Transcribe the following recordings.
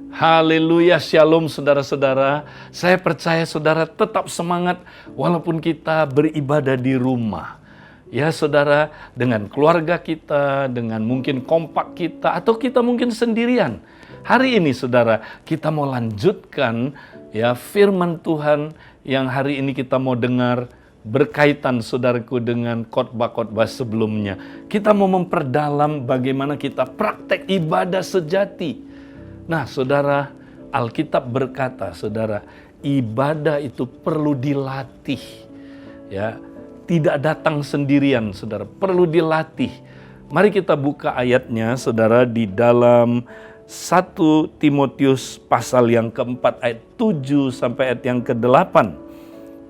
Haleluya, shalom saudara-saudara. Saya percaya saudara tetap semangat walaupun kita beribadah di rumah. Ya saudara, dengan keluarga kita, dengan mungkin kompak kita, atau kita mungkin sendirian. Hari ini saudara, kita mau lanjutkan ya firman Tuhan yang hari ini kita mau dengar berkaitan saudaraku dengan khotbah-khotbah sebelumnya. Kita mau memperdalam bagaimana kita praktek ibadah sejati. Nah, saudara, Alkitab berkata, saudara, ibadah itu perlu dilatih. Ya, tidak datang sendirian, saudara, perlu dilatih. Mari kita buka ayatnya, saudara, di dalam 1 Timotius pasal yang keempat ayat 7 sampai ayat yang ke-8.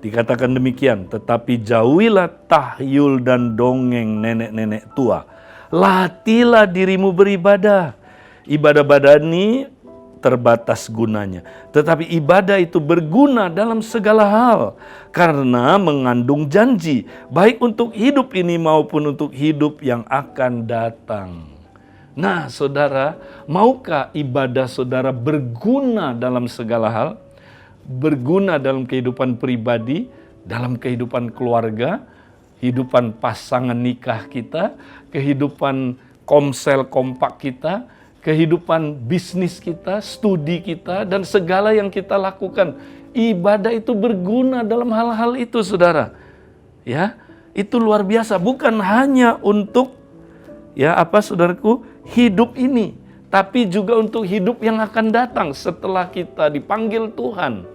Dikatakan demikian, tetapi jauhilah tahyul dan dongeng nenek-nenek tua. Latihlah dirimu beribadah. Ibadah badani terbatas gunanya, tetapi ibadah itu berguna dalam segala hal karena mengandung janji, baik untuk hidup ini maupun untuk hidup yang akan datang. Nah, saudara, maukah ibadah saudara berguna dalam segala hal? Berguna dalam kehidupan pribadi, dalam kehidupan keluarga, kehidupan pasangan nikah kita, kehidupan komsel kompak kita, kehidupan bisnis kita, studi kita, dan segala yang kita lakukan. Ibadah itu berguna dalam hal-hal itu, saudara. Ya, itu luar biasa. Bukan hanya untuk, saudaraku, hidup ini, tapi juga untuk hidup yang akan datang setelah kita dipanggil Tuhan.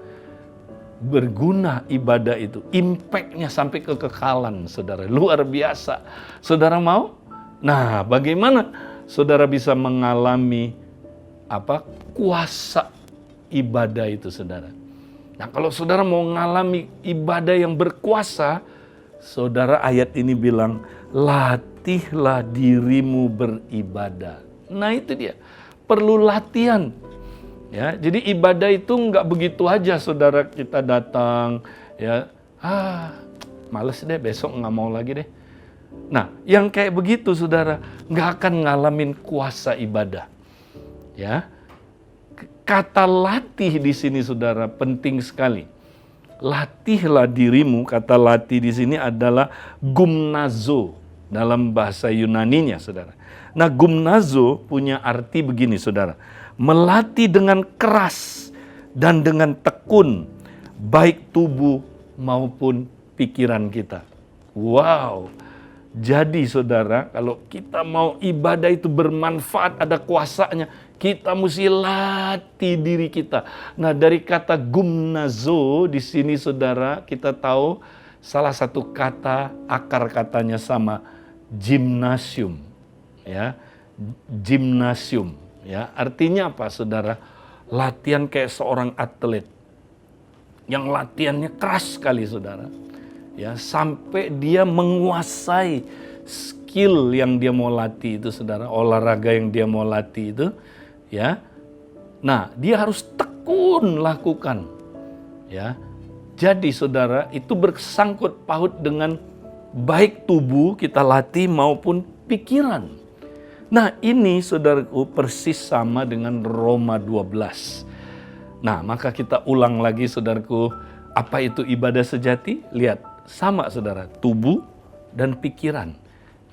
Berguna ibadah itu, impact-nya sampai kekekalan, saudara. Luar biasa. Saudara mau? Nah, bagaimana saudara bisa mengalami kuasa ibadah itu, saudara? Nah, kalau saudara mau mengalami ibadah yang berkuasa, saudara, ayat ini bilang, latihlah dirimu beribadah. Nah, itu dia. Perlu latihan. Ya, jadi ibadah itu nggak begitu aja, saudara, kita datang, ya, males deh, besok nggak mau lagi deh. Nah, yang kayak begitu, saudara, nggak akan ngalamin kuasa ibadah. Ya, kata latih di sini, saudara, penting sekali. Latihlah dirimu, kata latih di sini adalah gumnazo dalam bahasa Yunaninya, saudara. Nah, gumnazo punya arti begini, saudara. Melatih dengan keras dan dengan tekun, baik tubuh maupun pikiran kita. Wow. Jadi saudara, kalau kita mau ibadah itu bermanfaat, ada kuasanya, kita mesti latih diri kita. Nah, dari kata gumnazo di sini, saudara, kita tahu salah satu kata, akar katanya sama, gimnasium. Ya, gimnasium. Ya, artinya apa, saudara? Latihan kayak seorang atlet yang latihannya keras sekali, saudara. Ya, sampai dia menguasai skill yang dia mau latih itu, saudara, olahraga yang dia mau latih itu, ya. Nah, dia harus tekun lakukan. Ya. Jadi, saudara, itu bersangkut paut dengan baik tubuh kita latih maupun pikiran. Nah, ini, saudaraku, persis sama dengan Roma 12. Nah, maka kita ulang lagi, saudaraku, apa itu ibadah sejati? Lihat, sama, saudara, tubuh dan pikiran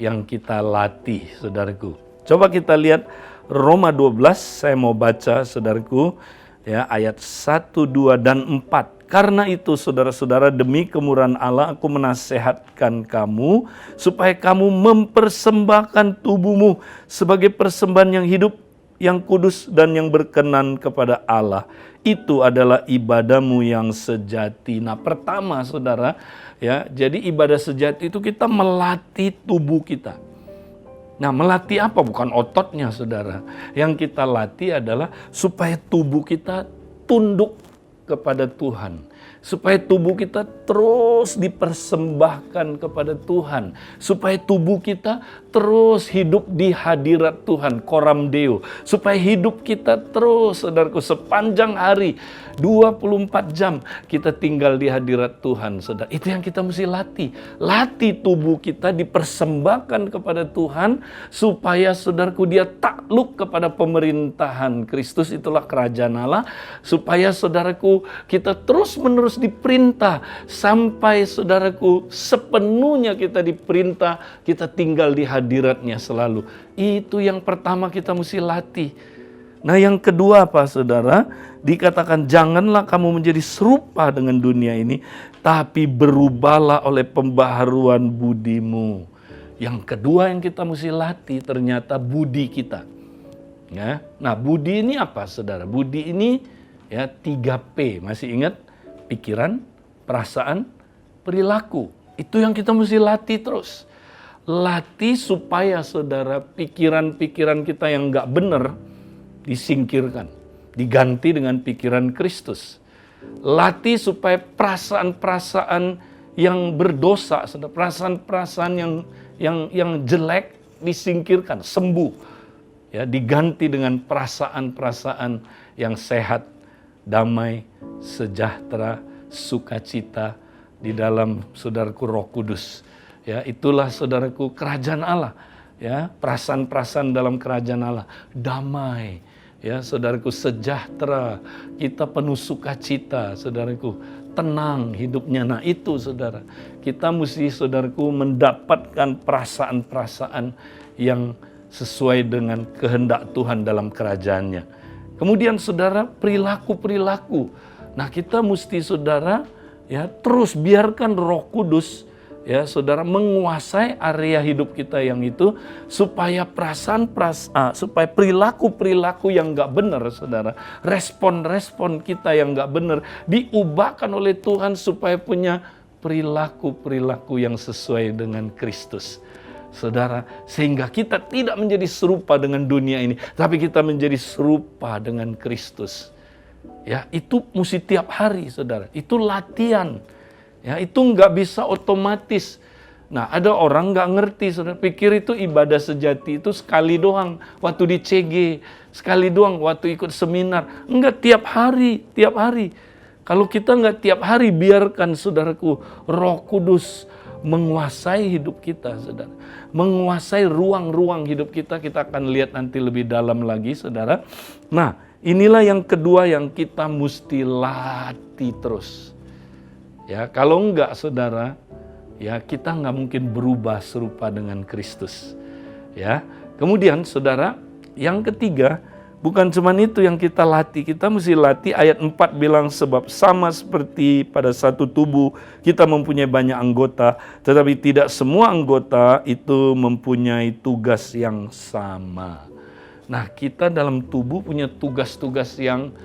yang kita latih, saudaraku. Coba kita lihat Roma 12, saya mau baca, saudaraku, ya, ayat 1, 2, dan 4. Karena itu, saudara-saudara, demi kemurahan Allah, aku menasehatkan kamu, supaya kamu mempersembahkan tubuhmu sebagai persembahan yang hidup, yang kudus, dan yang berkenan kepada Allah. Itu adalah ibadahmu yang sejati. Nah, pertama, saudara, ya, jadi ibadah sejati itu kita melatih tubuh kita. Nah, melatih apa? Bukan ototnya, saudara. Yang kita latih adalah supaya tubuh kita tunduk kepada Tuhan. Supaya tubuh kita terus dipersembahkan kepada Tuhan. Supaya tubuh kita terus hidup di hadirat Tuhan, Coram Deo. Supaya hidup kita terus, saudaraku, sepanjang hari, 24 jam kita tinggal di hadirat Tuhan, saudara. Itu yang kita mesti latih. Latih tubuh kita dipersembahkan kepada Tuhan, supaya, saudaraku, dia takluk kepada pemerintahan Kristus, itulah kerajaan Allah. Supaya, saudaraku, kita terus-menerus diperintah sampai, saudaraku, sepenuhnya kita diperintah, kita tinggal di hadiratnya selalu. Itu yang pertama kita mesti latih. Nah, yang kedua apa, saudara? Dikatakan janganlah kamu menjadi serupa dengan dunia ini, tapi berubahlah oleh pembaharuan budimu. Yang kedua yang kita mesti latih ternyata budi kita. Ya. Nah, budi ini apa, saudara? Budi ini ya 3P, masih ingat? Pikiran, perasaan, perilaku. Itu yang kita mesti latih terus. Latih supaya, saudara, pikiran-pikiran kita yang nggak benar disingkirkan, diganti dengan pikiran Kristus. Latih supaya perasaan-perasaan yang berdosa, saudara, perasaan-perasaan yang jelek disingkirkan, sembuh, ya, diganti dengan perasaan-perasaan yang sehat, damai, sejahtera, sukacita di dalam, saudaraku, Roh Kudus. Ya, itulah, saudaraku, kerajaan Allah. Ya, perasaan-perasaan dalam kerajaan Allah, damai, ya, saudaraku, sejahtera, kita penuh sukacita, saudaraku, tenang hidupnya. Nah, itu, saudara, kita mesti, saudaraku, mendapatkan perasaan-perasaan yang sesuai dengan kehendak Tuhan dalam kerajaannya. Kemudian, saudara, perilaku-perilaku. Nah, kita mesti, saudara, ya, terus biarkan Roh Kudus, ya, saudara, menguasai area hidup kita yang itu, supaya supaya perilaku-perilaku yang nggak benar, saudara, respon-respon kita yang nggak benar diubahkan oleh Tuhan supaya punya perilaku-perilaku yang sesuai dengan Kristus. Saudara, sehingga kita tidak menjadi serupa dengan dunia ini, tapi kita menjadi serupa dengan Kristus. Ya, itu mesti tiap hari, saudara. Itu latihan. Ya, itu nggak bisa otomatis. Nah, ada orang nggak ngerti, saudara, pikir itu ibadah sejati itu sekali doang waktu di CG, sekali doang waktu ikut seminar. Enggak, tiap hari, tiap hari. Kalau kita nggak tiap hari, biarkan, saudaraku, Roh Kudus menguasai hidup kita, saudara. Menguasai ruang-ruang hidup kita. Kita akan lihat nanti lebih dalam lagi, saudara. Nah, inilah yang kedua yang kita mesti latih terus. Ya, kalau enggak, saudara, ya, kita nggak mungkin berubah serupa dengan Kristus. Ya, kemudian, saudara, yang ketiga, bukan cuma itu yang kita latih, kita mesti latih. Ayat 4 bilang, sebab sama seperti pada satu tubuh kita mempunyai banyak anggota, tetapi tidak semua anggota itu mempunyai tugas yang sama. Nah, kita dalam tubuh punya tugas-tugas yang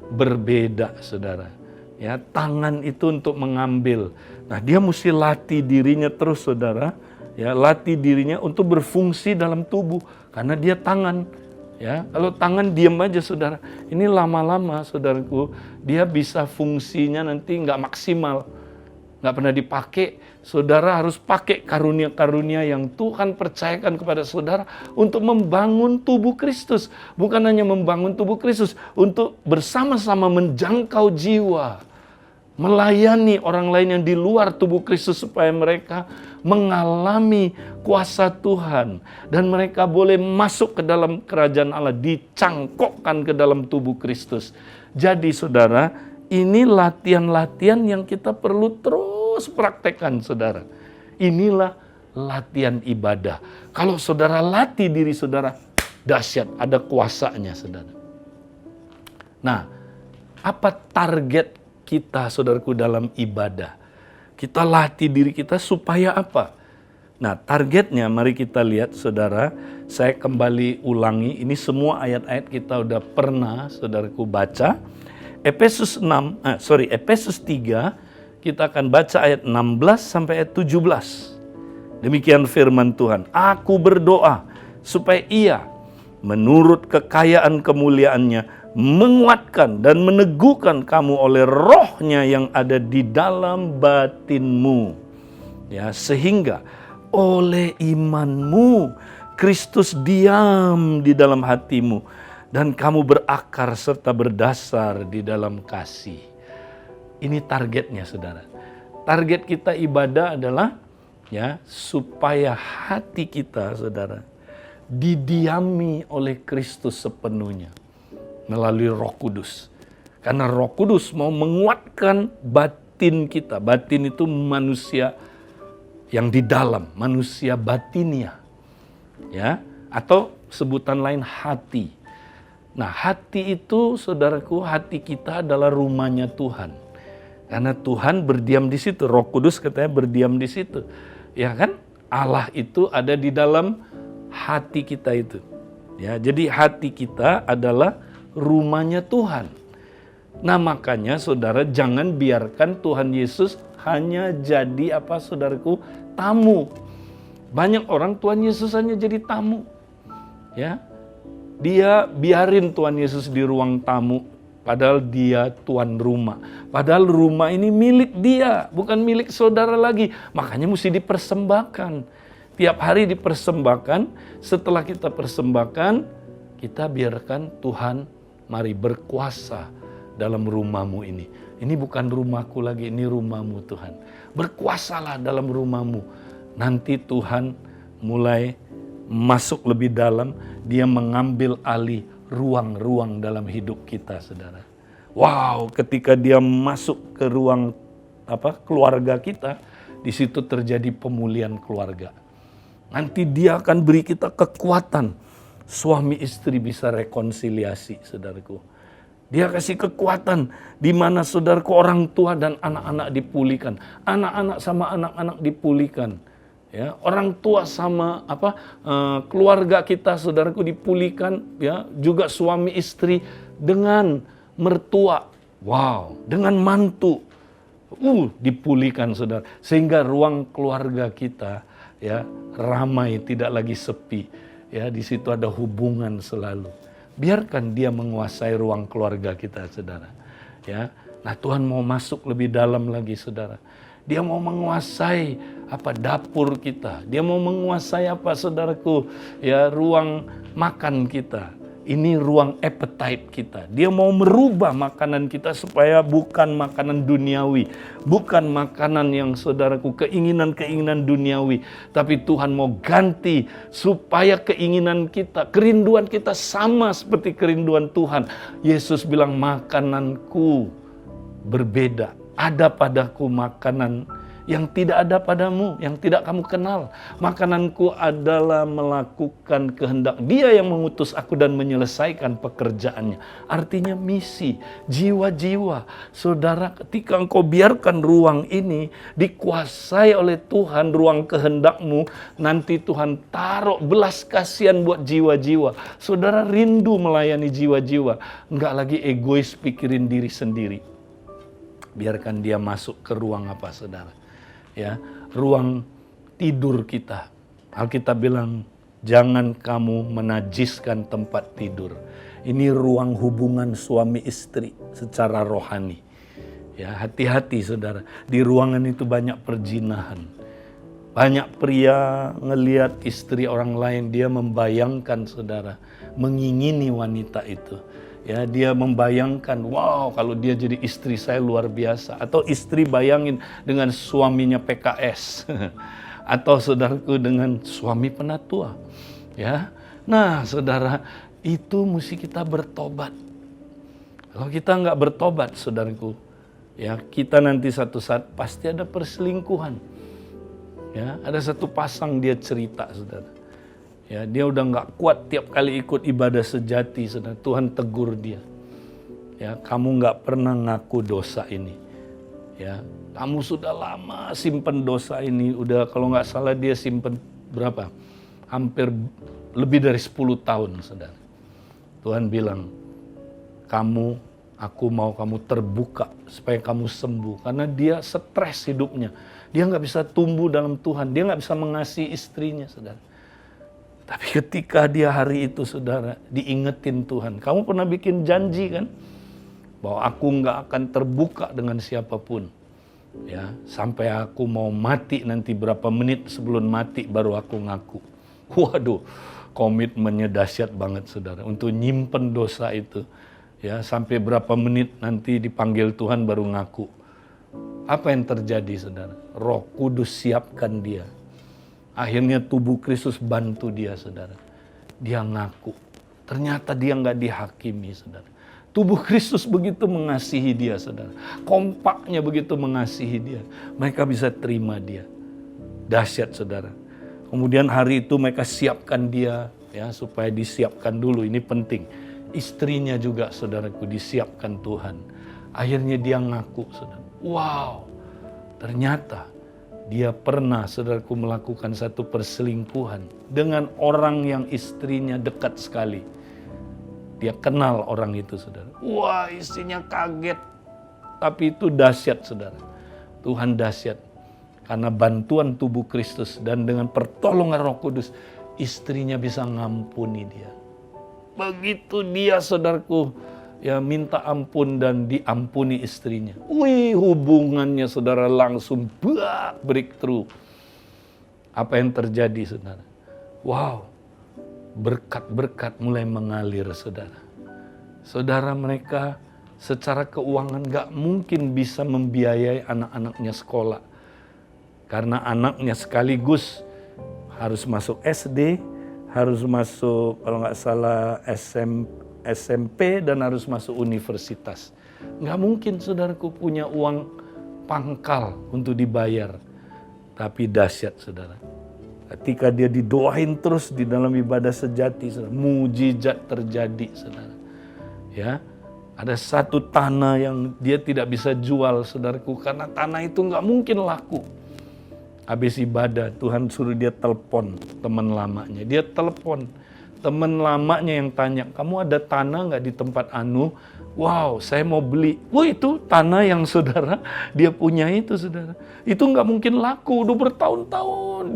berbeda, saudara. Ya, tangan itu untuk mengambil. Nah, dia mesti latih dirinya terus, saudara. Ya, latih dirinya untuk berfungsi dalam tubuh, karena dia tangan. Ya, kalau tangan diam aja, saudara, ini lama-lama, saudaraku, dia bisa fungsinya nanti nggak maksimal, nggak pernah dipakai. Saudara harus pakai karunia-karunia yang Tuhan percayakan kepada saudara untuk membangun tubuh Kristus. Bukan hanya membangun tubuh Kristus, untuk bersama-sama menjangkau jiwa, melayani orang lain yang di luar tubuh Kristus, supaya mereka mengalami kuasa Tuhan dan mereka boleh masuk ke dalam kerajaan Allah, dicangkokkan ke dalam tubuh Kristus. Jadi, saudara, ini latihan-latihan yang kita perlu terus praktekkan, saudara. Inilah latihan ibadah. Kalau saudara latih diri saudara, dahsyat, ada kuasanya, saudara. Nah, apa target kita, saudaraku, dalam ibadah? Kita latih diri kita supaya apa? Nah, targetnya mari kita lihat, saudara. Saya kembali ulangi, ini semua ayat-ayat kita udah pernah, saudaraku, baca. Efesus 3, kita akan baca ayat 16 sampai ayat 17. Demikian firman Tuhan. Aku berdoa supaya Ia menurut kekayaan kemuliaannya menguatkan dan meneguhkan kamu oleh rohnya yang ada di dalam batinmu. Ya, sehingga oleh imanmu Kristus diam di dalam hatimu dan kamu berakar serta berdasar di dalam kasih. Ini targetnya, saudara. Target kita ibadah adalah ya supaya hati kita, saudara, didiami oleh Kristus sepenuhnya melalui Roh Kudus. Karena Roh Kudus mau menguatkan batin kita. Batin itu manusia yang di dalam, manusia batinia. Ya, atau sebutan lain hati. Nah, hati itu, saudaraku, hati kita adalah rumahnya Tuhan. Karena Tuhan berdiam di situ, Roh Kudus katanya berdiam di situ. Ya kan? Allah itu ada di dalam hati kita itu. Ya, jadi hati kita adalah rumahnya Tuhan. Nah, makanya saudara jangan biarkan Tuhan Yesus hanya jadi apa, saudaraku, tamu. Banyak orang Tuhan Yesus hanya jadi tamu. Ya. Dia biarin Tuhan Yesus di ruang tamu. Padahal dia tuan rumah. Padahal rumah ini milik dia, bukan milik saudara lagi. Makanya mesti dipersembahkan. Tiap hari dipersembahkan. Setelah kita persembahkan, kita biarkan Tuhan mari berkuasa dalam rumahmu ini. Ini bukan rumahku lagi, ini rumahmu Tuhan. Berkuasalah dalam rumahmu. Nanti Tuhan mulai masuk lebih dalam, dia mengambil alih ruang-ruang dalam hidup kita, saudara. Wow, ketika dia masuk ke ruang keluarga kita, di situ terjadi pemulihan keluarga. Nanti dia akan beri kita kekuatan. Suami istri bisa rekonsiliasi, saudaraku. Dia kasih kekuatan di mana saudaraku orang tua dan anak-anak dipulihkan. Anak-anak sama anak-anak dipulihkan. Ya, orang tua sama keluarga kita, saudaraku, dipulihkan, ya, juga suami istri dengan mertua, wow, dengan mantu, dipulihkan, saudara, sehingga ruang keluarga kita, ya, ramai, tidak lagi sepi, ya, di situ ada hubungan selalu. Biarkan dia menguasai ruang keluarga kita, saudara, ya. Nah, Tuhan mau masuk lebih dalam lagi, saudara. Dia mau menguasai dapur kita. Dia mau menguasai saudaraku, ya, ruang makan kita. Ini ruang appetite kita. Dia mau merubah makanan kita supaya bukan makanan duniawi, bukan makanan yang, saudaraku, keinginan-keinginan duniawi, tapi Tuhan mau ganti supaya keinginan kita, kerinduan kita sama seperti kerinduan Tuhan. Yesus bilang, makananku berbeda. Ada padaku makanan yang tidak ada padamu, yang tidak kamu kenal. Makananku adalah melakukan kehendak Dia yang mengutus aku dan menyelesaikan pekerjaannya. Artinya misi, jiwa-jiwa. Saudara, ketika engkau biarkan ruang ini dikuasai oleh Tuhan, ruang kehendakmu, nanti Tuhan taruh belas kasihan buat jiwa-jiwa. Saudara rindu melayani jiwa-jiwa. Enggak lagi egois pikirin diri sendiri. Biarkan dia masuk ke ruang saudara? Ya, ruang tidur kita. Alkitab bilang, jangan kamu menajiskan tempat tidur. Ini ruang hubungan suami istri secara rohani. Ya, hati-hati, saudara. Di ruangan itu banyak perzinahan. Banyak pria ngelihat istri orang lain, dia membayangkan, saudara, mengingini wanita itu. Ya, dia membayangkan, wow, kalau dia jadi istri saya luar biasa. Atau istri bayangin dengan suaminya PKS. Atau saudaraku dengan suami penatua. Ya, nah, saudara, itu mesti kita bertobat. Kalau kita nggak bertobat, saudaraku, ya, kita nanti satu saat pasti ada perselingkuhan. Ya, ada satu pasang dia cerita, saudara. Ya, dia udah nggak kuat tiap kali ikut ibadah sejati, saudara. Tuhan tegur dia. Ya, kamu nggak pernah ngaku dosa ini. Ya, kamu sudah lama simpen dosa ini. Udah, kalau nggak salah dia simpen berapa? Hampir lebih dari 10 tahun, saudara. Tuhan bilang, aku mau kamu terbuka supaya kamu sembuh. Karena dia stres hidupnya. Dia nggak bisa tumbuh dalam Tuhan. Dia nggak bisa mengasihi istrinya, saudara. Tapi ketika dia hari itu saudara, diingetin Tuhan. Kamu pernah bikin janji kan? Bahwa aku nggak akan terbuka dengan siapapun. Ya, sampai aku mau mati nanti berapa menit sebelum mati baru aku ngaku. Waduh, komitmennya dahsyat banget saudara. Untuk nyimpen dosa itu. Ya, sampai berapa menit nanti dipanggil Tuhan baru ngaku. Apa yang terjadi saudara? Roh Kudus siapkan dia. Akhirnya tubuh Kristus bantu dia saudara. Dia ngaku. Ternyata dia nggak dihakimi saudara. Tubuh Kristus begitu mengasihi dia saudara. Kompaknya begitu mengasihi dia. Mereka bisa terima dia. Dahsyat saudara. Kemudian hari itu mereka siapkan dia. Ya, supaya disiapkan dulu. Ini penting. Istrinya juga saudaraku disiapkan Tuhan. Akhirnya dia ngaku saudara. Wow. Ternyata dia pernah saudaraku melakukan satu perselingkuhan. Dengan orang yang istrinya dekat sekali. Dia kenal orang itu saudara. Wah, istrinya kaget. Tapi itu dahsyat saudara. Tuhan dahsyat. Karena bantuan tubuh Kristus dan dengan pertolongan Roh Kudus, istrinya bisa ngampuni dia. Begitu dia saudaraku ya minta ampun dan diampuni istrinya. Wih, hubungannya saudara langsung breakthrough. Apa yang terjadi saudara? Wow. Berkat-berkat mulai mengalir saudara. Saudara mereka secara keuangan gak mungkin bisa membiayai anak-anaknya sekolah. Karena anaknya sekaligus harus masuk SD, harus masuk kalau gak salah SMP dan harus masuk universitas. Gak mungkin saudaraku punya uang pangkal untuk dibayar. Tapi dahsyat saudara. Ketika dia didoain terus di dalam ibadah sejati, saudara, mujizat terjadi, saudara. Ya, ada satu tanah yang dia tidak bisa jual, saudaraku, karena tanah itu nggak mungkin laku. Habis ibadah, Tuhan suruh dia telepon teman lamanya. Dia telepon teman lamanya yang tanya, kamu ada tanah nggak di tempat anu? Wow, saya mau beli. Wah, itu tanah yang saudara dia punya itu saudara. Itu nggak mungkin laku. Udah bertahun-tahun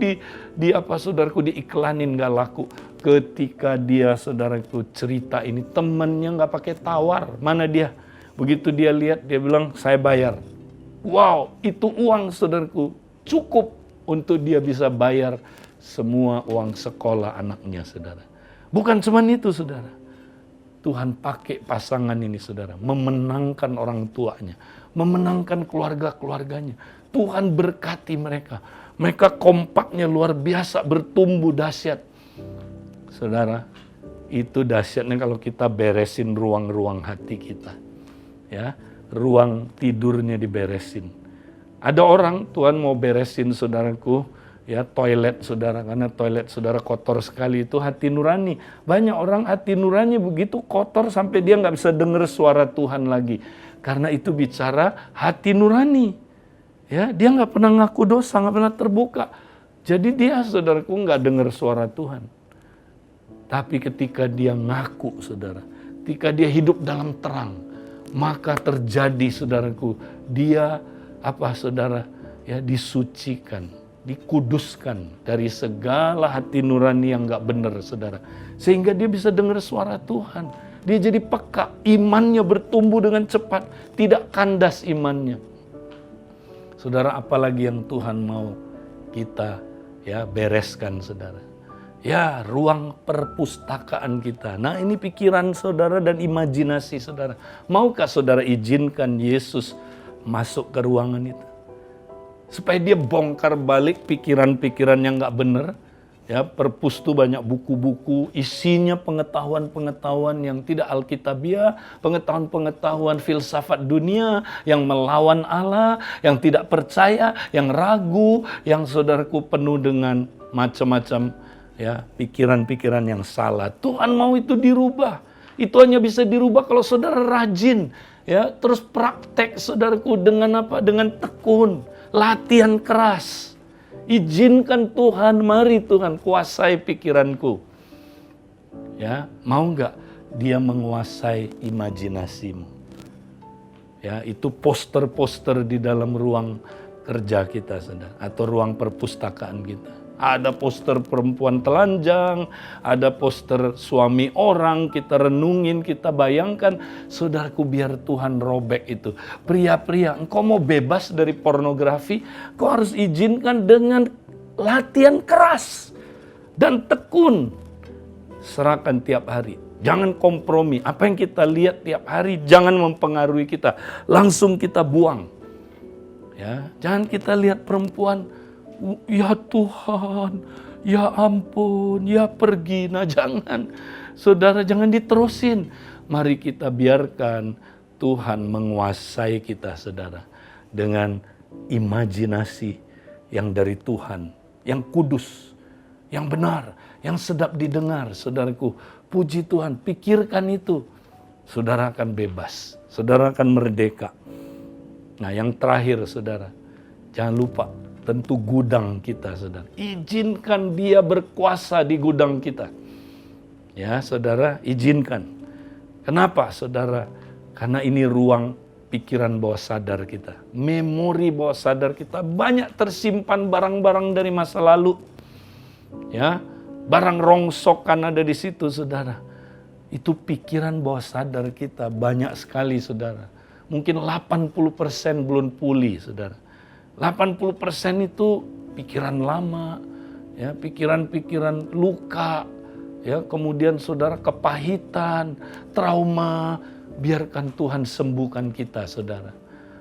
di apa saudaraku diiklanin nggak laku. Ketika dia saudaraku cerita ini temannya nggak pakai tawar. Mana dia? Begitu dia lihat dia bilang saya bayar. Wow, itu uang saudaraku cukup untuk dia bisa bayar semua uang sekolah anaknya saudara. Bukan cuma itu saudara. Tuhan pakai pasangan ini saudara, memenangkan orang tuanya, memenangkan keluarga-keluarganya. Tuhan berkati mereka. Mereka kompaknya luar biasa, bertumbuh dahsyat. Saudara, itu dahsyatnya kalau kita beresin ruang-ruang hati kita. Ya, ruang tidurnya diberesin. Ada orang Tuhan mau beresin saudaraku, ya toilet saudara, karena toilet saudara kotor sekali, itu hati nurani. Banyak orang hati nurani begitu kotor sampai dia nggak bisa dengar suara Tuhan lagi. Karena itu bicara hati nurani. Ya, dia nggak pernah ngaku dosa, nggak pernah terbuka. Jadi dia saudaraku nggak dengar suara Tuhan. Tapi ketika dia ngaku saudara, ketika dia hidup dalam terang, maka terjadi saudaraku, dia apa saudara ya disucikan, dikuduskan dari segala hati nurani yang gak benar saudara. Sehingga dia bisa dengar suara Tuhan. Dia jadi peka, imannya bertumbuh dengan cepat, tidak kandas imannya. Saudara, apalagi yang Tuhan mau kita ya bereskan saudara. Ya, ruang perpustakaan kita. Nah, ini pikiran saudara dan imajinasi saudara. Maukah saudara izinkan Yesus masuk ke ruangan itu? Supaya dia bongkar balik pikiran-pikiran yang gak benar. Ya, perpus itu banyak buku-buku, isinya pengetahuan-pengetahuan yang tidak alkitabiah, pengetahuan-pengetahuan filsafat dunia yang melawan Allah, yang tidak percaya, yang ragu, yang saudaraku penuh dengan macam-macam ya pikiran-pikiran yang salah. Tuhan mau itu dirubah. Itu hanya bisa dirubah kalau saudara rajin, ya, terus praktek saudaraku dengan apa? Dengan tekun. Latihan keras. Izinkan Tuhan, mari Tuhan kuasai pikiranku. Ya, mau nggak dia menguasai imajinasimu? Ya, itu poster-poster di dalam ruang kerja kita saudara, atau ruang perpustakaan kita. Ada poster perempuan telanjang, ada poster suami orang, kita renungin, kita bayangkan. Saudaraku, biar Tuhan robek itu. Pria-pria, engkau mau bebas dari pornografi, kau harus izinkan dengan latihan keras dan tekun. Serahkan tiap hari. Jangan kompromi. Apa yang kita lihat tiap hari jangan mempengaruhi kita. Langsung kita buang. Ya, jangan kita lihat perempuan, ya Tuhan, ya ampun, ya pergi. Nah, jangan. Saudara, jangan diterusin. Mari kita biarkan Tuhan menguasai kita, saudara. Dengan imajinasi yang dari Tuhan, yang kudus, yang benar, yang sedap didengar, saudaraku. Puji Tuhan, pikirkan itu. Saudara akan bebas, saudara akan merdeka. Nah, yang terakhir, saudara, jangan lupa, tentu gudang kita, saudara. Izinkan dia berkuasa di gudang kita. Ya, saudara, izinkan. Kenapa, saudara? Karena ini ruang pikiran bawah sadar kita. Memori bawah sadar kita banyak tersimpan barang-barang dari masa lalu. Ya, barang rongsokan ada di situ, saudara. Itu pikiran bawah sadar kita banyak sekali, saudara. Mungkin 80% belum pulih, saudara. 80% itu pikiran lama, ya, pikiran-pikiran luka, ya, kemudian saudara kepahitan, trauma. Biarkan Tuhan sembuhkan kita, saudara.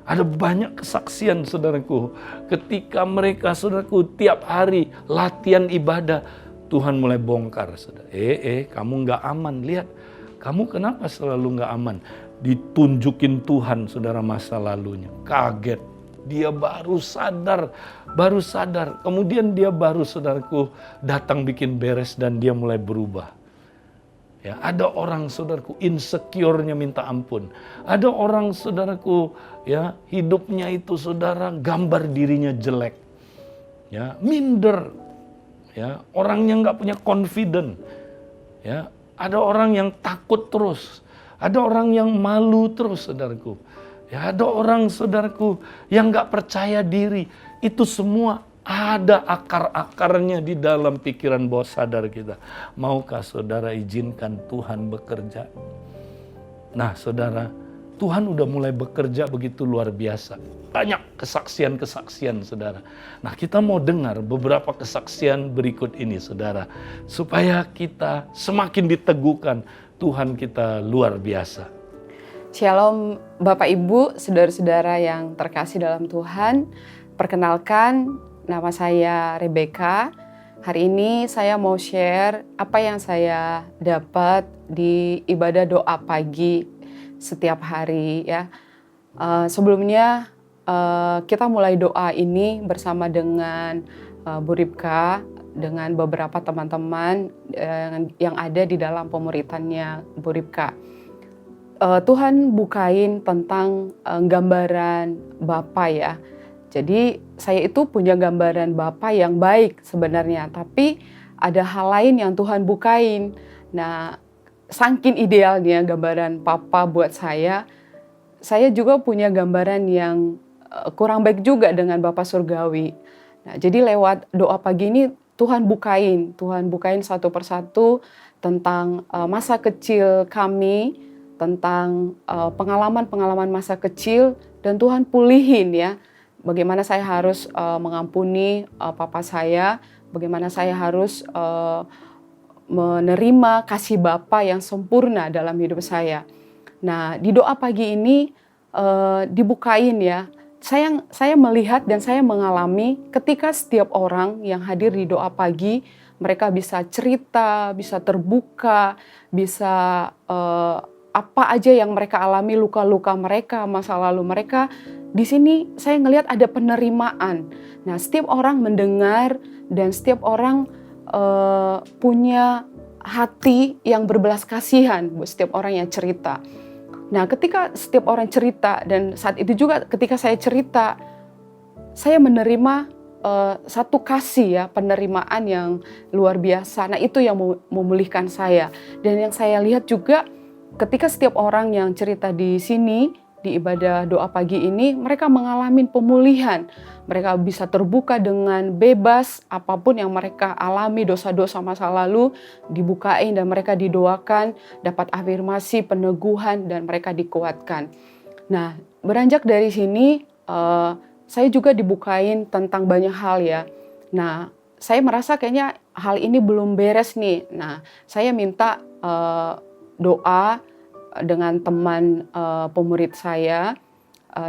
Ada banyak kesaksian, saudaraku. Ketika mereka, saudaraku, tiap hari latihan ibadah, Tuhan mulai bongkar, saudara. Kamu nggak aman. Lihat, kamu kenapa selalu nggak aman? Ditunjukin Tuhan, saudara, masa lalunya. Kaget. Dia baru sadar. Kemudian dia baru, saudaraku, datang bikin beres dan dia mulai berubah. Ya, ada orang, saudaraku, insecure-nya minta ampun. Ada orang, saudaraku, ya, hidupnya itu, saudara, gambar dirinya jelek. Ya, minder. Ya, orangnya nggak punya confident. Ya, ada orang yang takut terus. Ada orang yang malu terus, saudaraku. Ya, ada orang, saudaraku, yang nggak percaya diri. Itu semua ada akar-akarnya di dalam pikiran bawah sadar kita. Maukah saudara izinkan Tuhan bekerja? Nah, saudara, Tuhan udah mulai bekerja begitu luar biasa. Banyak kesaksian-kesaksian, saudara. Nah, kita mau dengar beberapa kesaksian berikut ini, saudara. Supaya kita semakin diteguhkan, Tuhan kita luar biasa. Shalom Bapak Ibu, saudara-saudara yang terkasih dalam Tuhan. Perkenalkan, nama saya Rebecca. Hari ini saya mau share apa yang saya dapat di ibadah doa pagi setiap hari, ya. Sebelumnya kita mulai doa ini bersama dengan Bu Ripka, dengan beberapa teman-teman yang ada di dalam pemuritannya Bu Ripka. Tuhan bukain tentang gambaran Bapa, ya. Jadi saya itu punya gambaran Bapa yang baik sebenarnya, tapi ada hal lain yang Tuhan bukain. Nah, saking idealnya gambaran Papa buat saya juga punya gambaran yang kurang baik juga dengan Bapa Surgawi. Nah, jadi lewat doa pagi ini Tuhan bukain satu persatu tentang masa kecil kami, tentang pengalaman-pengalaman masa kecil, dan Tuhan pulihin, ya. Bagaimana saya harus mengampuni papa saya, bagaimana saya harus menerima kasih Bapa yang sempurna dalam hidup saya. Nah, di doa pagi ini dibukain, ya. Saya melihat dan saya mengalami ketika setiap orang yang hadir di doa pagi, mereka bisa cerita, bisa terbuka, bisa apa aja yang mereka alami, luka-luka mereka, masa lalu mereka. Di sini saya ngelihat ada penerimaan. Nah, setiap orang mendengar dan setiap orang punya hati yang berbelas kasihan buat setiap orang yang cerita. Nah, ketika setiap orang cerita, dan saat itu juga ketika saya cerita, saya menerima satu kasih, ya, penerimaan yang luar biasa. Nah, itu yang memulihkan saya. Dan yang saya lihat juga ketika setiap orang yang cerita di sini, di ibadah doa pagi ini mereka mengalami pemulihan. Mereka bisa terbuka dengan bebas, apapun yang mereka alami, dosa-dosa masa lalu dibukain dan mereka didoakan, dapat afirmasi, peneguhan, dan mereka dikuatkan. Nah, beranjak dari sini, saya juga dibukain tentang banyak hal ya. Nah, saya merasa kayaknya hal ini belum beres nih. Nah, saya minta doa dengan teman pemurid saya,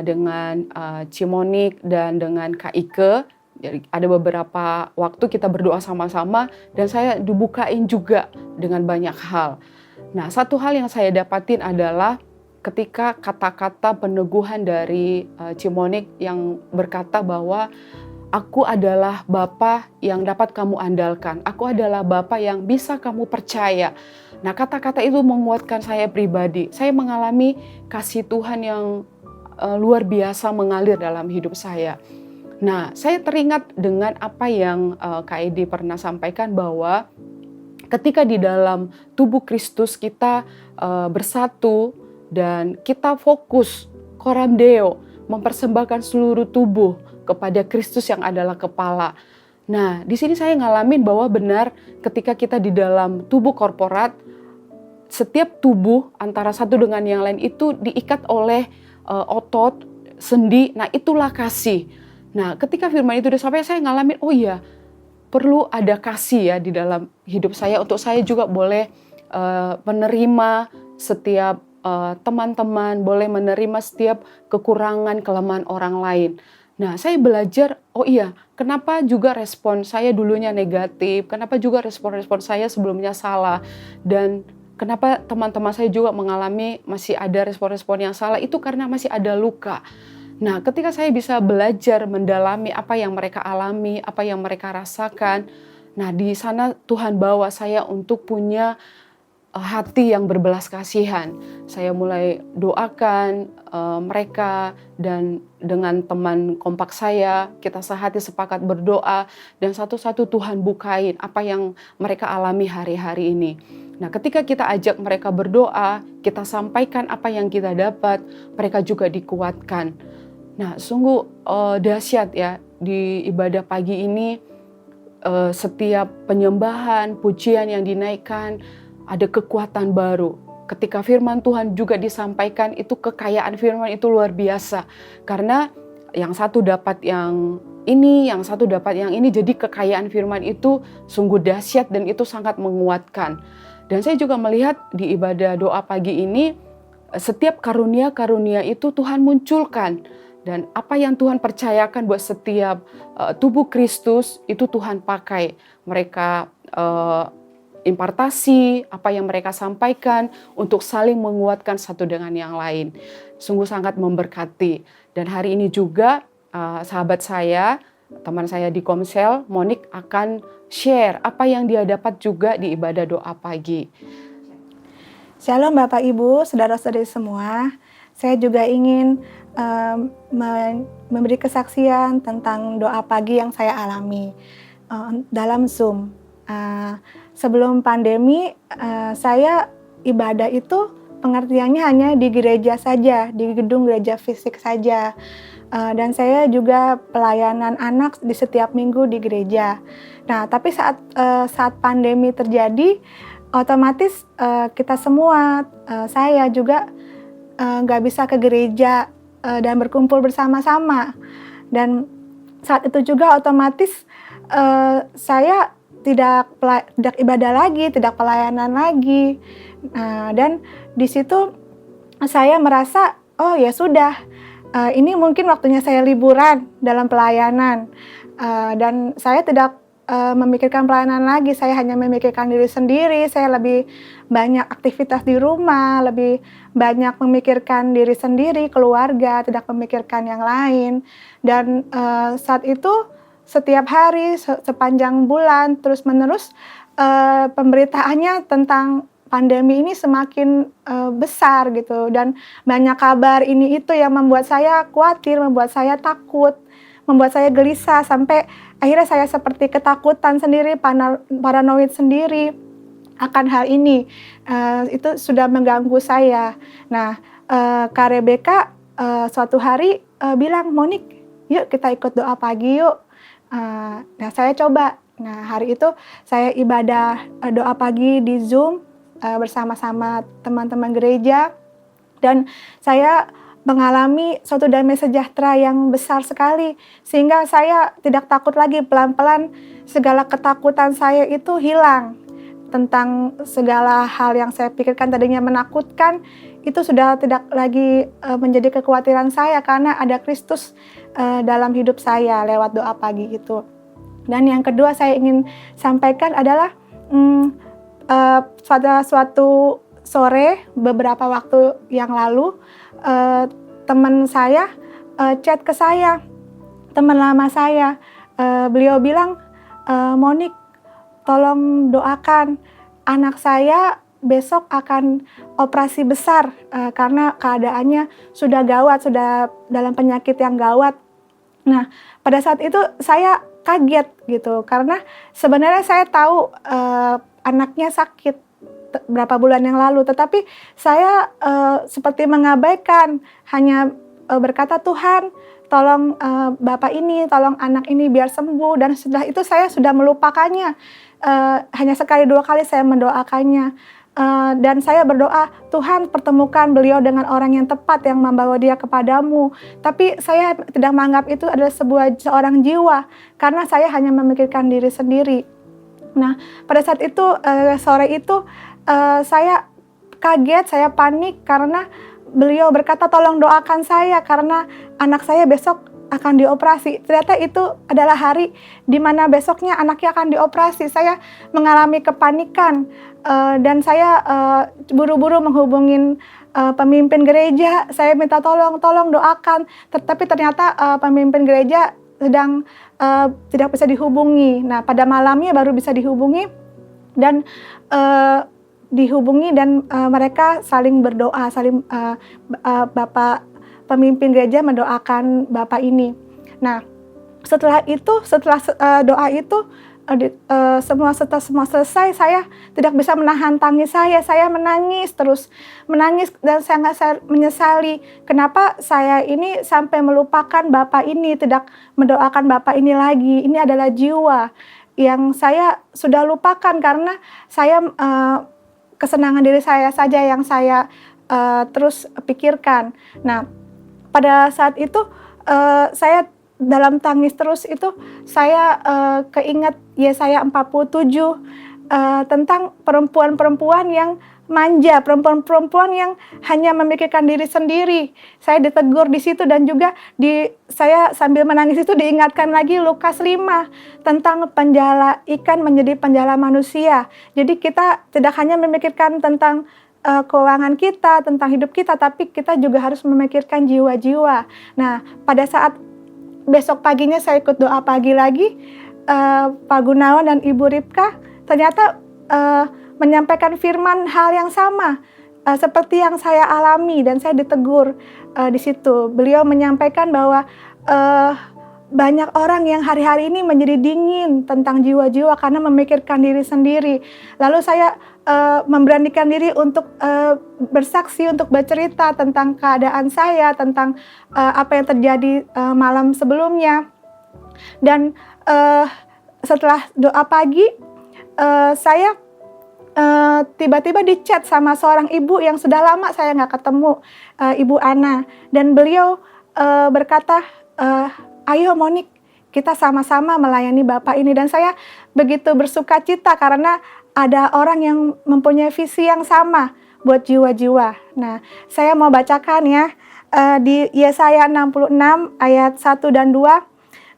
dengan Cimonik dan dengan Kak Ike. Jadi ada beberapa waktu kita berdoa sama-sama dan saya dibukain juga dengan banyak hal. Nah, satu hal yang saya dapatin adalah ketika kata-kata peneguhan dari Cimonik yang berkata bahwa aku adalah Bapa yang dapat kamu andalkan. Aku adalah Bapa yang bisa kamu percaya. Nah, kata-kata itu menguatkan saya pribadi. Saya mengalami kasih Tuhan yang luar biasa mengalir dalam hidup saya. Nah, saya teringat dengan apa yang Kak Edi pernah sampaikan bahwa ketika di dalam tubuh Kristus kita bersatu dan kita fokus coram Deo, mempersembahkan seluruh tubuh kepada Kristus yang adalah kepala. Nah, di sini saya ngalamin bahwa benar ketika kita di dalam tubuh korporat, setiap tubuh antara satu dengan yang lain itu diikat oleh otot, sendi, nah itulah kasih. Nah, ketika firman itu disampaikan, saya ngalamin, oh iya, perlu ada kasih ya di dalam hidup saya untuk saya juga boleh menerima setiap teman-teman, boleh menerima setiap kekurangan, kelemahan orang lain. Nah, saya belajar, oh iya, kenapa juga respon saya dulunya negatif, kenapa juga respon-respon saya sebelumnya salah, dan kenapa teman-teman saya juga mengalami masih ada respon-respon yang salah, itu karena masih ada luka. Nah, ketika saya bisa belajar mendalami apa yang mereka alami, apa yang mereka rasakan, nah di sana Tuhan bawa saya untuk punya hati yang berbelas kasihan. Saya mulai doakan mereka dan dengan teman kompak saya, kita sehati sepakat berdoa dan satu-satu Tuhan bukain apa yang mereka alami hari-hari ini. Nah, ketika kita ajak mereka berdoa, kita sampaikan apa yang kita dapat, mereka juga dikuatkan. Nah, sungguh dahsyat ya di ibadah pagi ini, setiap penyembahan, pujian yang dinaikkan, ada kekuatan baru. Ketika firman Tuhan juga disampaikan, itu kekayaan firman itu luar biasa. Karena yang satu dapat yang ini, yang satu dapat yang ini, jadi kekayaan firman itu sungguh dahsyat dan itu sangat menguatkan. Dan saya juga melihat di ibadah doa pagi ini, setiap karunia-karunia itu Tuhan munculkan. Dan apa yang Tuhan percayakan buat setiap tubuh Kristus, itu Tuhan pakai. Mereka impartasi, apa yang mereka sampaikan untuk saling menguatkan satu dengan yang lain. Sungguh sangat memberkati. Dan hari ini juga sahabat saya, teman saya di Komsel, Monik akan share apa yang dia dapat juga di ibadah doa pagi. Shalom Bapak Ibu, saudara-saudari semua. Saya juga ingin memberi kesaksian tentang doa pagi yang saya alami dalam Zoom. Sebelum pandemi, saya ibadah itu pengertiannya hanya di gereja saja, di gedung gereja fisik saja. Dan saya juga pelayanan anak di setiap minggu di gereja. Nah, tapi saat pandemi terjadi, otomatis kita semua, saya juga nggak bisa ke gereja dan berkumpul bersama-sama. Dan saat itu juga otomatis saya tidak ibadah lagi, tidak pelayanan lagi. Dan di situ saya merasa, oh ya sudah, ini mungkin waktunya saya liburan dalam pelayanan. Dan saya tidak memikirkan pelayanan lagi, saya hanya memikirkan diri sendiri, saya lebih banyak aktivitas di rumah, lebih banyak memikirkan diri sendiri, keluarga, tidak memikirkan yang lain. Dan saat itu setiap hari, sepanjang bulan, terus-menerus pemberitaannya tentang pandemi ini semakin besar gitu. Dan banyak kabar ini itu yang membuat saya khawatir, membuat saya takut, membuat saya gelisah, sampai akhirnya saya seperti ketakutan sendiri, paranoid sendiri akan hal ini. Itu sudah mengganggu saya. Nah, Kak Rebecca suatu hari bilang, "Monik, yuk kita ikut doa pagi yuk." Nah, saya coba. Nah, hari itu saya ibadah doa pagi di Zoom bersama-sama teman-teman gereja, dan saya mengalami suatu damai sejahtera yang besar sekali, sehingga saya tidak takut lagi. Pelan-pelan segala ketakutan saya itu hilang. Tentang segala hal yang saya pikirkan tadinya menakutkan, itu sudah tidak lagi menjadi kekhawatiran saya, karena ada Kristus dalam hidup saya lewat doa pagi itu. Dan yang kedua saya ingin sampaikan adalah pada suatu sore beberapa waktu yang lalu, teman saya chat ke saya, teman lama saya. Beliau bilang, "Monik, tolong doakan anak saya besok akan operasi besar karena keadaannya sudah gawat, sudah dalam penyakit yang gawat." Nah, pada saat itu saya kaget gitu, karena sebenarnya saya tahu anaknya sakit berapa bulan yang lalu, tetapi saya seperti mengabaikan, hanya berkata, "Tuhan, tolong Bapak ini, tolong anak ini biar sembuh." Dan setelah itu saya sudah melupakannya. Hanya sekali dua kali saya mendoakannya. Dan saya berdoa, "Tuhan, pertemukan beliau dengan orang yang tepat yang membawa dia kepadamu." Tapi saya tidak menganggap itu adalah seorang jiwa, karena saya hanya memikirkan diri sendiri. Nah, pada saat itu, sore itu, saya kaget, saya panik karena beliau berkata, "Tolong doakan saya karena anak saya besok akan dioperasi." Ternyata itu adalah hari di mana besoknya anaknya akan dioperasi. Saya mengalami kepanikan dan saya buru-buru menghubungin pemimpin gereja. Saya minta tolong doakan. Tetapi ternyata pemimpin gereja sedang tidak bisa dihubungi. Nah, pada malamnya baru bisa dihubungi dan mereka saling berdoa, Bapak pemimpin gereja mendoakan Bapak ini. Nah, setelah doa itu semua selesai, saya tidak bisa menahan tangis saya menangis dan saya menyesali kenapa saya ini sampai melupakan Bapak ini, tidak mendoakan Bapak ini lagi. Ini adalah jiwa yang saya sudah lupakan karena saya kesenangan diri saya saja yang saya terus pikirkan. Nah, pada saat itu saya dalam tangis terus itu saya keinget Yesaya 47 tentang perempuan-perempuan yang manja, perempuan-perempuan yang hanya memikirkan diri sendiri. Saya ditegur di situ dan juga saya sambil menangis itu diingatkan lagi Lukas 5 tentang penjala ikan menjadi penjala manusia. Jadi kita tidak hanya memikirkan tentang keuangan kita, tentang hidup kita, tapi kita juga harus memikirkan jiwa-jiwa. Nah, pada saat besok paginya saya ikut doa pagi lagi, Pak Gunawan dan Ibu Ripka ternyata menyampaikan firman hal yang sama seperti yang saya alami, dan saya ditegur di situ. Beliau menyampaikan bahwa banyak orang yang hari-hari ini menjadi dingin tentang jiwa-jiwa karena memikirkan diri sendiri. Lalu saya memberanikan diri untuk bersaksi, untuk bercerita tentang keadaan saya, tentang apa yang terjadi malam sebelumnya. Dan setelah doa pagi, saya tiba-tiba di chat sama seorang ibu yang sudah lama saya nggak ketemu, Ibu Ana. Dan beliau berkata, "Ayo Monik, kita sama-sama melayani Bapak ini." Dan saya begitu bersuka cita karena ada orang yang mempunyai visi yang sama buat jiwa-jiwa. Nah, saya mau bacakan ya, di Yesaya 66 ayat 1 dan 2.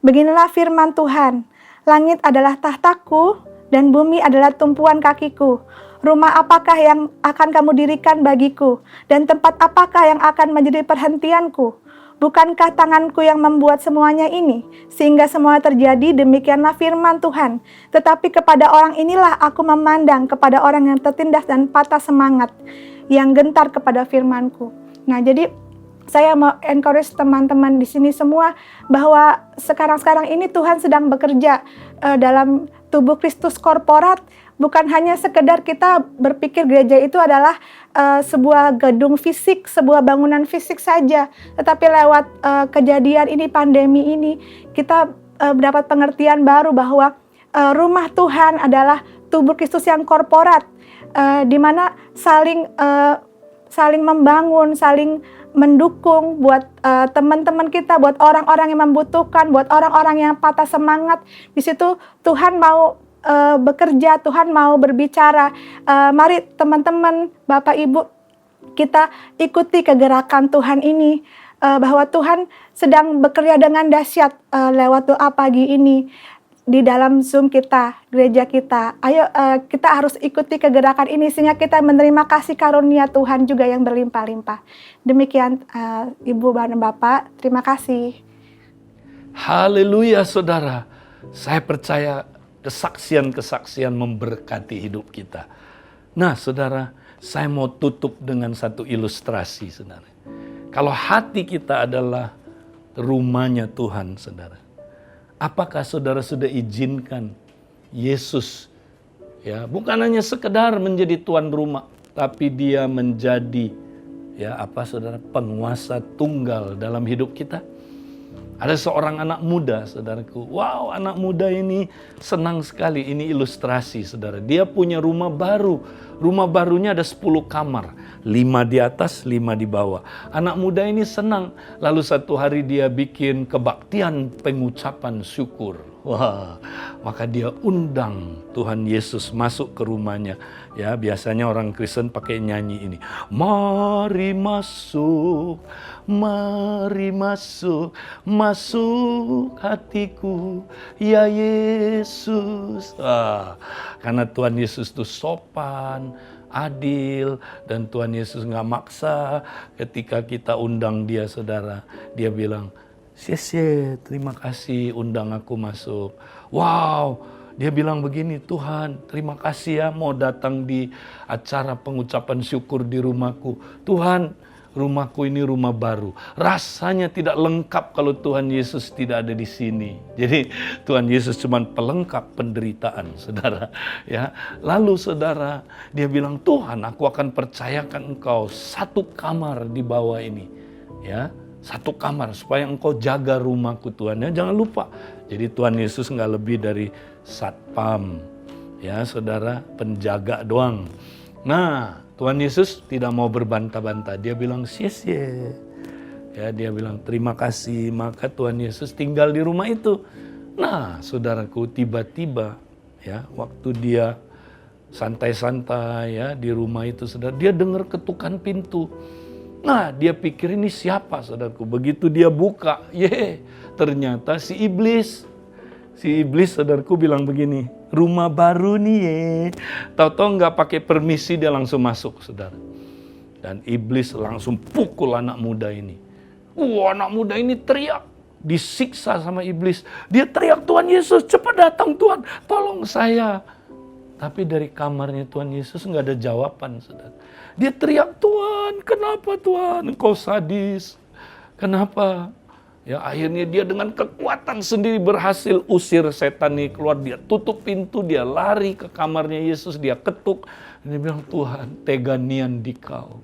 "Beginilah firman Tuhan, langit adalah tahtaku dan bumi adalah tumpuan kakiku. Rumah apakah yang akan kamu dirikan bagiku, dan tempat apakah yang akan menjadi perhentianku? Bukankah tanganku yang membuat semuanya ini, sehingga semua terjadi? Demikianlah firman Tuhan. Tetapi kepada orang inilah aku memandang, kepada orang yang tertindas dan patah semangat, yang gentar kepada firmanku." Nah, jadi saya mau encourage teman-teman di sini semua bahwa sekarang ini Tuhan sedang bekerja dalam tubuh Kristus korporat bukan hanya sekedar kita berpikir gereja itu adalah sebuah gedung fisik, sebuah bangunan fisik saja. Tetapi lewat kejadian ini, pandemi ini, kita mendapat pengertian baru bahwa rumah Tuhan adalah tubuh Kristus yang korporat, di mana saling membangun, saling mendukung buat teman-teman kita, buat orang-orang yang membutuhkan, buat orang-orang yang patah semangat. Di situ Tuhan mau bekerja, Tuhan mau berbicara. Mari teman-teman, Bapak Ibu, kita ikuti kegerakan Tuhan ini, bahwa Tuhan sedang bekerja dengan dahsyat lewat doa pagi ini. Di dalam Zoom kita, gereja kita. Ayo kita harus ikuti kegerakan ini sehingga kita menerima kasih karunia Tuhan juga yang berlimpah-limpah. Demikian Ibu dan Bapak, terima kasih. Haleluya saudara. Saya percaya kesaksian-kesaksian memberkati hidup kita. Nah saudara, saya mau tutup dengan satu ilustrasi saudara. Kalau hati kita adalah rumahnya Tuhan saudara. Apakah saudara sudah izinkan Yesus ya bukan hanya sekedar menjadi tuan rumah, tapi dia menjadi saudara penguasa tunggal dalam hidup kita? Ada seorang anak muda, saudaraku. Wow, anak muda ini senang sekali. Ini ilustrasi, saudara. Dia punya rumah baru. Rumah barunya ada 10 kamar. 5 di atas, 5 di bawah. Anak muda ini senang. Lalu satu hari dia bikin kebaktian pengucapan syukur. Wah, maka dia undang Tuhan Yesus masuk ke rumahnya. Ya, biasanya orang Kristen pakai nyanyi ini. Mari masuk, masuk hatiku, ya Yesus. Karena Tuhan Yesus itu sopan, adil, dan Tuhan Yesus nggak maksa. Ketika kita undang dia, saudara, dia bilang, terima kasih undang aku masuk. Wow, dia bilang begini, Tuhan terima kasih ya mau datang di acara pengucapan syukur di rumahku. Tuhan, rumahku ini rumah baru. Rasanya tidak lengkap kalau Tuhan Yesus tidak ada di sini. Jadi Tuhan Yesus cuma pelengkap penderitaan, saudara. Ya, lalu saudara, dia bilang, Tuhan, aku akan percayakan engkau 1 kamar di bawah ini. Ya, 1 kamar supaya engkau jaga rumahku Tuhan. Ya, jangan lupa. Jadi Tuhan Yesus nggak lebih dari satpam. Ya, saudara, penjaga doang. Nah, Tuhan Yesus tidak mau berbantah-bantah. Dia bilang, ya, dia bilang terima kasih. Maka Tuhan Yesus tinggal di rumah itu. Nah, saudaraku, tiba-tiba ya, waktu dia santai-santai ya di rumah itu, saudara, dia dengar ketukan pintu. Nah, dia pikir ini siapa, saudaraku. Begitu dia buka, ternyata si iblis. Si iblis, saudaraku, bilang begini, rumah baru nih ya. Tahu-tahu nggak pakai permisi dia langsung masuk, saudara. Dan iblis langsung pukul anak muda ini. Anak muda ini teriak, disiksa sama iblis. Dia teriak, Tuhan Yesus, cepat datang Tuhan, tolong saya. Tapi dari kamarnya Tuhan Yesus nggak ada jawaban, saudara. Dia teriak, Tuhan, kenapa Tuhan? Engkau sadis. Kenapa? Ya, akhirnya dia dengan kekuatan sendiri berhasil usir setan ini keluar. Dia tutup pintu, dia lari ke kamarnya Yesus, dia ketuk. Dia bilang, Tuhan, tega nian di kau.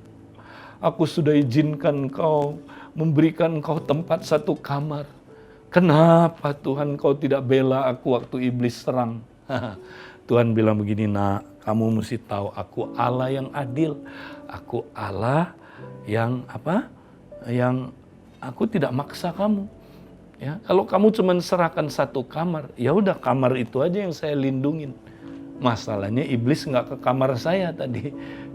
Aku sudah izinkan kau, memberikan kau tempat 1 kamar. Kenapa Tuhan kau tidak bela aku waktu iblis serang? Tuhan bilang begini, nak, kamu mesti tahu aku Allah yang adil. Aku Allah yang Yang aku tidak maksa kamu. Ya, kalau kamu cuma serahkan 1 kamar, ya udah kamar itu aja yang saya lindungin. Masalahnya iblis nggak ke kamar saya tadi.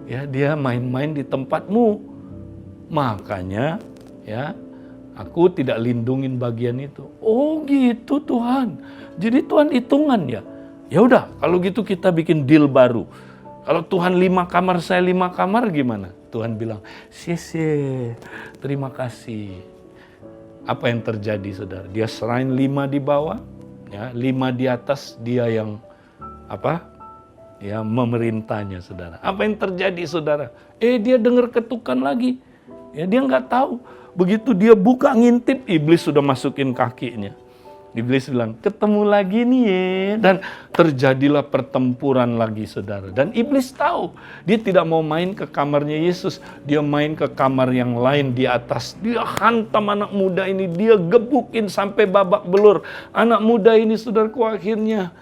Ya, dia main-main di tempatmu. Makanya ya, aku tidak lindungin bagian itu. Oh gitu Tuhan. Jadi Tuhan hitungan ya. Ya udah, kalau gitu kita bikin deal baru. Kalau Tuhan 5 kamar, saya 5 kamar gimana? Tuhan bilang, terima kasih. Apa yang terjadi, saudara? Dia serahin 5 di bawah, ya, 5 di atas, dia yang ya, memerintahnya, saudara. Apa yang terjadi, saudara? Dia dengar ketukan lagi. Ya, dia nggak tahu. Begitu dia buka ngintip, iblis sudah masukin kakinya. Iblis bilang, ketemu lagi nih ya. Dan terjadilah pertempuran lagi, saudara. Dan iblis tahu, dia tidak mau main ke kamarnya Yesus. Dia main ke kamar yang lain di atas. Dia hantam anak muda ini, dia gebukin sampai babak belur. Anak muda ini, saudaraku, akhirnya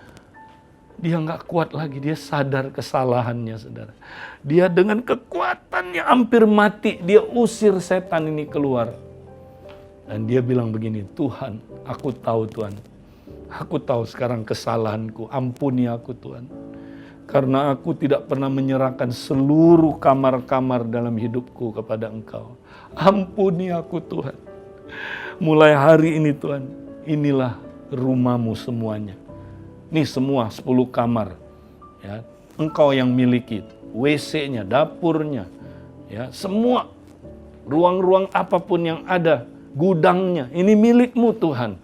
dia nggak kuat lagi, dia sadar kesalahannya, saudara. Dia dengan kekuatannya hampir mati, dia usir setan ini keluar. Dan dia bilang begini, Tuhan, aku tahu Tuhan, aku tahu sekarang kesalahanku, ampuni aku Tuhan. Karena aku tidak pernah menyerahkan seluruh kamar-kamar dalam hidupku kepada Engkau. Ampuni aku Tuhan. Mulai hari ini Tuhan, inilah rumahmu semuanya. Ini semua 10 kamar. Ya, Engkau yang miliki, WC-nya, dapurnya, ya, semua ruang-ruang apapun yang ada, gudangnya, ini milikmu Tuhan.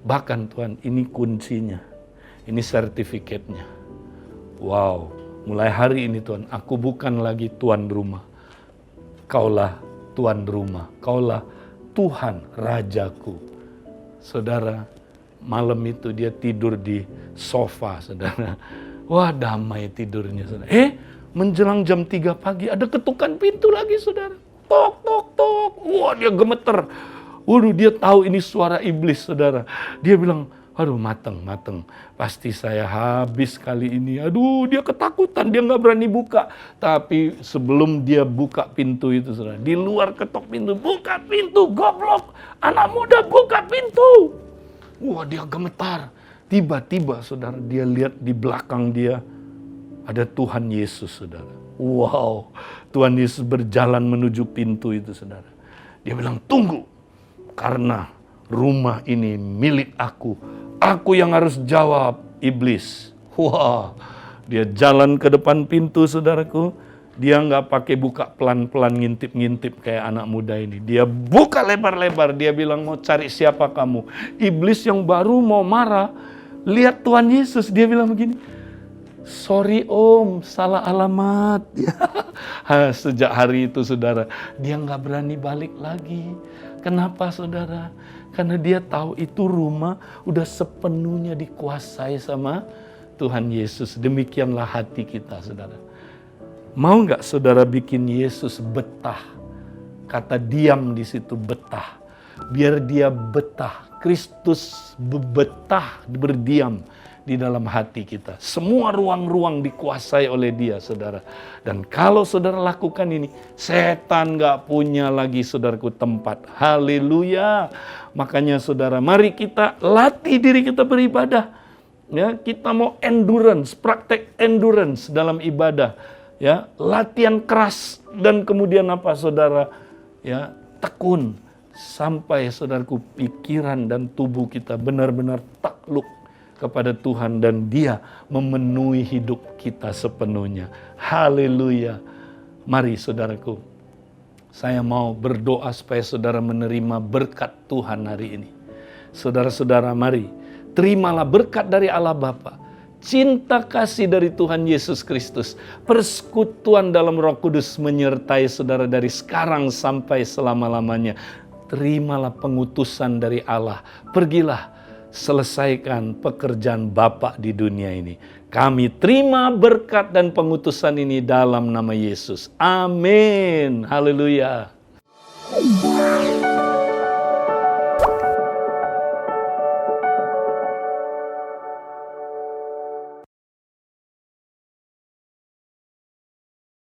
Bahkan Tuhan, ini kuncinya, ini sertifikatnya. Wow, mulai hari ini Tuhan, aku bukan lagi tuan rumah. Kaulah tuan rumah, Kaulah Tuhan Rajaku. Saudara, malam itu dia tidur di sofa, saudara. Wah, damai tidurnya, saudara. Menjelang jam 3 pagi ada ketukan pintu lagi, saudara. Tok, tok, tok. Wah, dia gemeter. Waduh, dia tahu ini suara iblis, saudara. Dia bilang, aduh, mateng. Pasti saya habis kali ini. Aduh, dia ketakutan, dia nggak berani buka. Tapi sebelum dia buka pintu itu, saudara, di luar ketok pintu, buka pintu, goblok. Anak muda, buka pintu. Wah, dia gemetar. Tiba-tiba, saudara, dia lihat di belakang dia ada Tuhan Yesus, saudara. Wow, Tuhan Yesus berjalan menuju pintu itu, saudara. Dia bilang, tunggu, karena rumah ini milik aku. Aku yang harus jawab, iblis. Wah, dia jalan ke depan pintu, saudaraku. Dia nggak pakai buka pelan-pelan, ngintip-ngintip kayak anak muda ini. Dia buka lebar-lebar, dia bilang, mau cari siapa kamu? Iblis yang baru mau marah, lihat Tuhan Yesus, dia bilang begini, sorry om, salah alamat. Sejak hari itu, saudara, dia nggak berani balik lagi. Kenapa, saudara? Karena dia tahu itu rumah udah sepenuhnya dikuasai sama Tuhan Yesus. Demikianlah hati kita, saudara. Mau nggak saudara bikin Yesus betah? Kata diam di situ betah. Biar dia betah. Kristus betah berdiam di dalam hati kita. Semua ruang-ruang dikuasai oleh dia, saudara. Dan kalau saudara lakukan ini, setan gak punya lagi, saudaraku, tempat. Haleluya. Makanya saudara, mari kita latih diri kita beribadah. Ya, kita mau endurance, praktek endurance dalam ibadah. Ya, latihan keras dan kemudian apa, saudara? Ya, tekun sampai, saudaraku, pikiran dan tubuh kita benar-benar takluk kepada Tuhan dan Dia memenuhi hidup kita sepenuhnya. Haleluya. Mari, saudaraku, saya mau berdoa supaya saudara menerima berkat Tuhan hari ini. Saudara-saudara, mari terimalah berkat dari Allah Bapa, cinta kasih dari Tuhan Yesus Kristus, persekutuan dalam Roh Kudus menyertai saudara dari sekarang sampai selama-lamanya. Terimalah pengutusan dari Allah. Pergilah, selesaikan pekerjaan Bapa di dunia ini. Kami terima berkat dan pengutusan ini dalam nama Yesus. Amin. Haleluya.